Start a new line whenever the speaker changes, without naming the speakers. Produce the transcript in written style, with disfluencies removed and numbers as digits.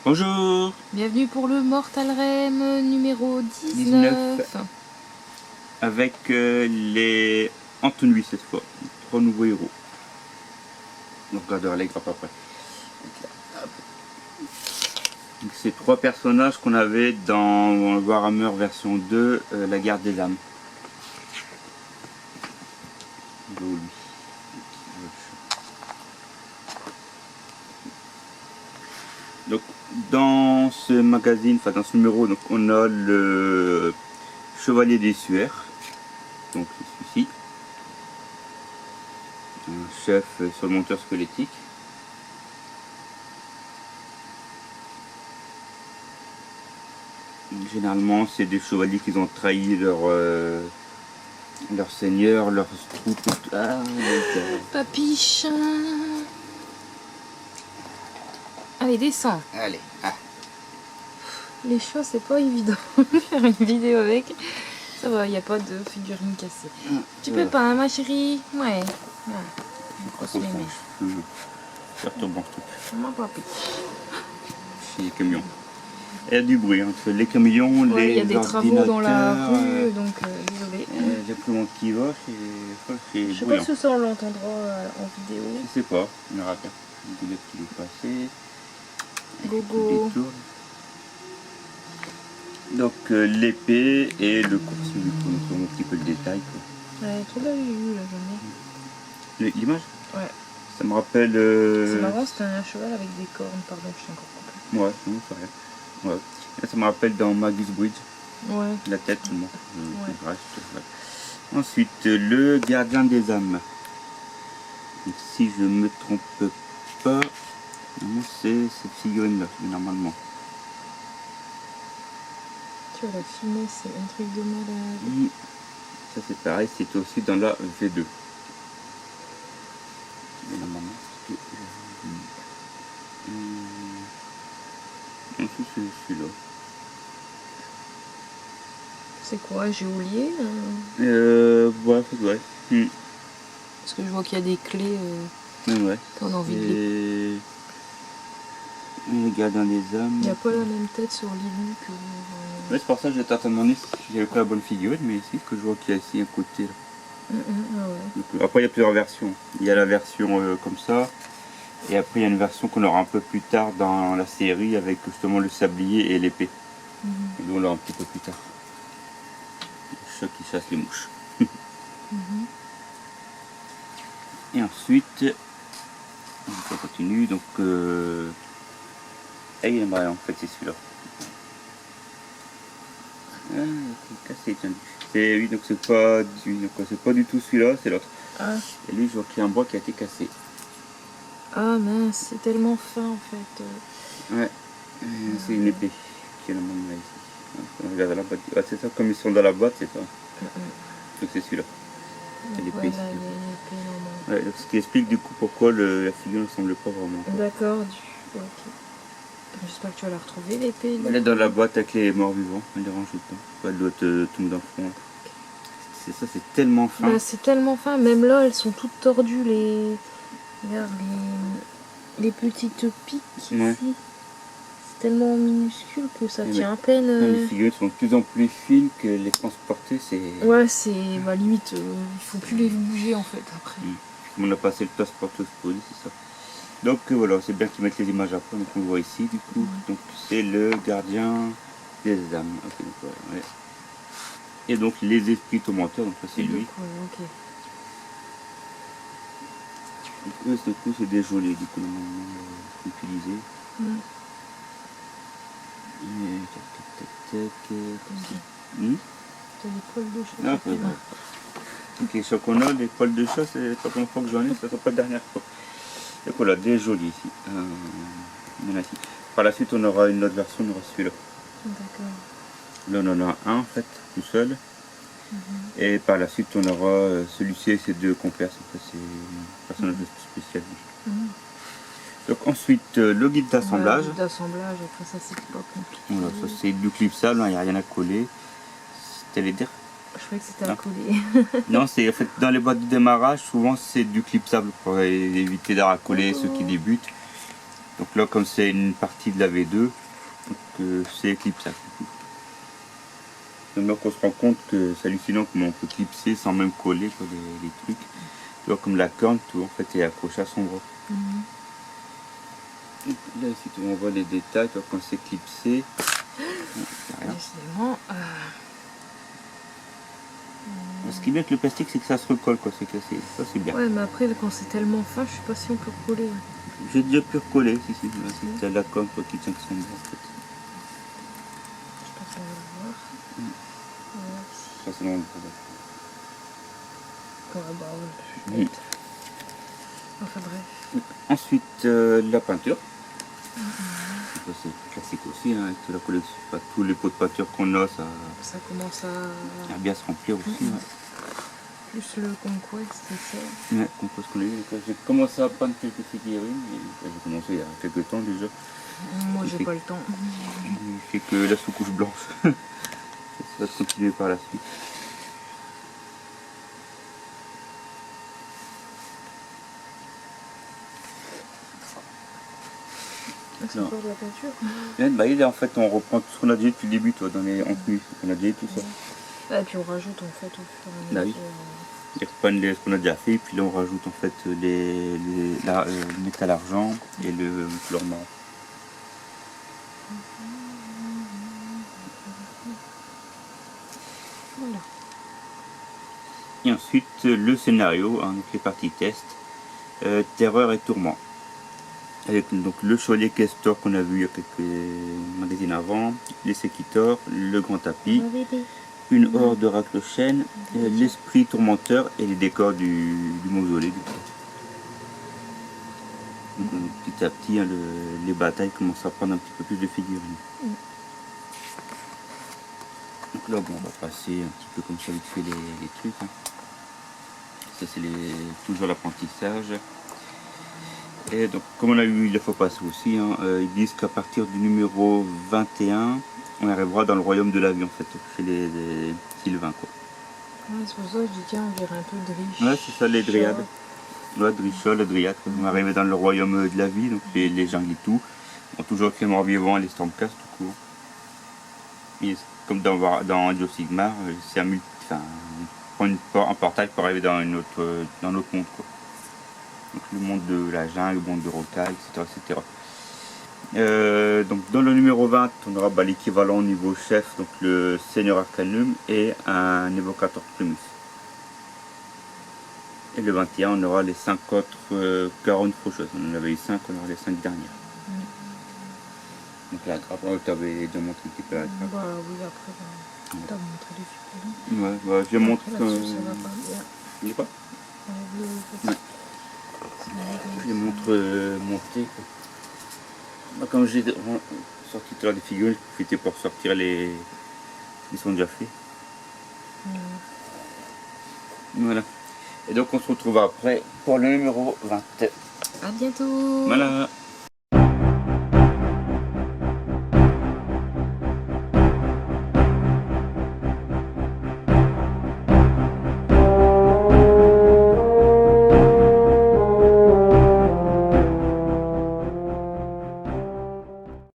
Bonjour.
Bienvenue pour le Mortal Rem numéro 19.
Avec les Antonui cette fois, 3 nouveaux héros. Donc regardez les grappes après. Donc c'est 3 personnages qu'on avait dans Warhammer version 2, la guerre des âmes. Donc dans ce magazine, enfin dans ce numéro, donc on a le Chevalier des Suaires, donc celui-ci, un chef sur le monteur squelettique. Généralement c'est des chevaliers qui ont trahi leur seigneur, leur troupe.
Papiche. Allez, descends.
Allez.
Les chats, c'est pas évident de faire une vidéo avec. Ça va, il n'y a pas de figurine cassée. Tu peux pas, hein, ma chérie? Ouais. Une grosse mémé.
Ça retombe en truc.
Comment papi?
Chez les camions. Il y a du bruit entre les camions,
Ouais,
les
il y a des travaux dans la rue,
ordinateurs,
donc désolé.
l'imprimante qui va, c'est
Je sais
bruyant.
pas si ça on l'entendra en vidéo.
Je sais pas, on aura qu'à. Le billet qui est passé.
Gogo.
Donc l'épée et le coursier du coup, donc on voit un petit peu le détail.
Ouais, trop belle vue la journée.
L'image?
Ouais.
Ça me rappelle.
C'est marrant, c'était un cheval avec des cornes, pardon, je suis encore coupée.
Ouais, non, c'est rien. Ouais. Là, ça me rappelle dans Magus Bridge.
Ouais.
La tête, bon.
Ouais.
Reste, ouais. Ensuite, le gardien des âmes. Donc, si je me trompe pas, c'est cette figurine-là, normalement.
Tu vois, la finesse, c'est un truc de malade.
Ça, c'est pareil, c'est aussi dans la V2. Et normalement, ensuite, c'est celui-là.
C'est quoi, géolier
Ouais, ouais.
Parce que je vois qu'il y a des clés
Ouais.
quand on a envie de les...
Le gardien des âmes.
Il n'y a pas la même tête sur Lilu que...
Ouais, c'est pour ça que j'étais en train de demander si j'avais pas la bonne figurine, mais ici, que je vois qu'il y a ici un côté. Là.
Ah ouais.
Donc, après, il y a plusieurs versions. Il y a la version comme ça, et après, il y a une version qu'on aura un peu plus tard dans la série avec justement le sablier et l'épée. Et nous, on l'aura un petit peu plus tard. Le chat qui chasse les mouches. Et ensuite, on continue. Donc, et il aimerait en fait, c'est celui-là. C'est cassé, tiens. Oui, donc c'est pas du tout celui-là, c'est l'autre.
Ah.
Et lui, je vois qu'il y a un bois qui a été cassé.
Ah mince, c'est tellement fin en fait.
Ouais, c'est une épée qui est normalement là ici. On regarde à la boîte. Ah, c'est ça, comme ils sont dans la boîte, c'est ça. Donc c'est celui-là. C'est l'épée ici. Ouais, donc ce qui explique du coup pourquoi la figure ne semble pas vraiment.
D'accord, ok. J'espère que tu vas la retrouver l'épée.
Elle est dans la boîte avec les morts vivants, elle est rangée dedans. Elle doit être tomber dans le fond. C'est ça, c'est tellement fin.
Bah, c'est tellement fin, même là elles sont toutes tordues les. Regarde les petites piques ici.
Ouais.
C'est tellement minuscule que ça tient à peine.
Les figurines sont de plus en plus fines que les transporter, c'est.
Ouais, c'est. Bah, limite, il faut plus les bouger en fait après.
On a passé le transporteur exposé, c'est ça. Donc voilà, c'est bien qu'ils mettent les images après, donc on le voit ici du coup. Donc c'est le gardien des âmes. Okay, donc, ouais. Et donc les esprits tourmenteurs, donc ça c'est lui.
Ok.
Donc eux, du coup, c'est des gelés du coup normalement utilisés. Et
T'as des poils de chat.
Ah, ok, les chats qu'on a, des poils de chat, c'est pas la première fois que j'en ai, ça sera pas la dernière fois. Donc voilà, des jolis ici. Il y en a ici. Par la suite, on aura une autre version, on aura celui-là.
D'accord.
Là, on en a un en fait, tout seul. Et par la suite, on aura celui-ci et ces deux compères. C'est un personnage spécial. Donc ensuite, le guide d'assemblage.
Le guide d'assemblage, après ça c'est pas compliqué.
Voilà, ça c'est du clipsable, il n'y a rien à coller. C'était dire.
Je croyais que c'était à coller.
Non, c'est en fait dans les boîtes de démarrage, souvent c'est du clipsable pour éviter d'avoir à coller ceux qui débutent. Donc là, comme c'est une partie de la V2, c'est clipsable. Donc là, on se rend compte que c'est hallucinant comment on peut clipser sans même coller quoi, les trucs. Tu vois, comme la corne, tout en fait est accroché à son bras. Là ici, on voit les détails, tu vois, quand c'est clipsé.
Décidément.
Ce qui est bien avec le plastique, c'est que ça se recolle, quoi. C'est cassé. Ça, c'est bien.
Ouais, mais après, quand c'est tellement fin, je sais pas si on peut recoller.
J'ai déjà pu recoller, si. C'est la corne toi, qui tient que son bras, en fait.
Je pense qu'on va le voir.
Ça, c'est dans le
bah ouais. Enfin bref.
Ensuite, la peinture. Ça, c'est classique aussi, hein, avec toute la collection. Enfin, tous les pots de peinture qu'on a,
ça commence
à bien se remplir aussi.
Plus le Conquest, c'est ça.
Ouais, Conquest qu'on a eu. J'ai commencé à peindre quelques figurines. J'ai commencé il y a quelques temps déjà.
Moi, j'ai pas le temps.
Il fait que la sous-couche blanche. Ça va continuer par la suite.
C'est encore de la peinture.
Bah, en fait, on reprend tout ce qu'on a déjà depuis le début, toi, dans les entenues. On a déjà tout ça.
Et puis on rajoute en fait au fur et à mesure.
Ils reprennent ce qu'on a déjà fait, puis là on rajoute en fait le métal argent et le fleur marron.
Voilà.
Et ensuite le scénario, hein, donc les parties test, terreur et tourment. Avec donc le Cholet Castor qu'on a vu il y a quelques magazines avant, les Séquitors, le grand tapis, une horde de raclochènes, l'esprit tourmenteur et les décors du mausolée. Donc, petit à petit, hein, les batailles commencent à prendre un petit peu plus de figurines. Donc là, bon, on va passer un petit peu comme ça vite fait les trucs. Hein. Ça, c'est toujours l'apprentissage. Et donc, comme on a eu la fois passée aussi, hein, ils disent qu'à partir du numéro 21, on arrivera dans le royaume de la vie, en fait, chez les Sylvains, quoi.
Ouais, c'est pour ça que je dis, tiens, on dirait un peu Drish.
Ouais, c'est ça, les dryades. Ouais, Drishol, les dryades. On est arrivé dans le royaume de la vie, donc les jungles et tout. On a toujours fait morts vivants et les Stormcast, tout court. Et comme dans Age of Sigmar, c'est on prend un portail pour arriver dans notre monde, quoi. Donc le monde de la jungle, le monde de rocaille, etc. Donc dans le numéro 20, on aura l'équivalent au niveau chef, donc le Seigneur Arcanum et un évocateur Primus. Et le 21, on aura les 5 autres Caron Faucheuse. On en avait eu 5, on aura les 5 dernières. Donc la grappe, on t'avait déjà montré un petit peu la grappe.
Bah oui, après, t'as montré les figurines.
Ouais, bah, je montre.
Ça va pas bien.
Je sais pas.
Ouais.
Je les montre monter. Bah, comme j'ai sorti tout à l'heure des figurines, je profitais pour sortir les. Ils sont déjà faits. Voilà. Et donc on se retrouve après pour le numéro 20.
À bientôt.
Voilà.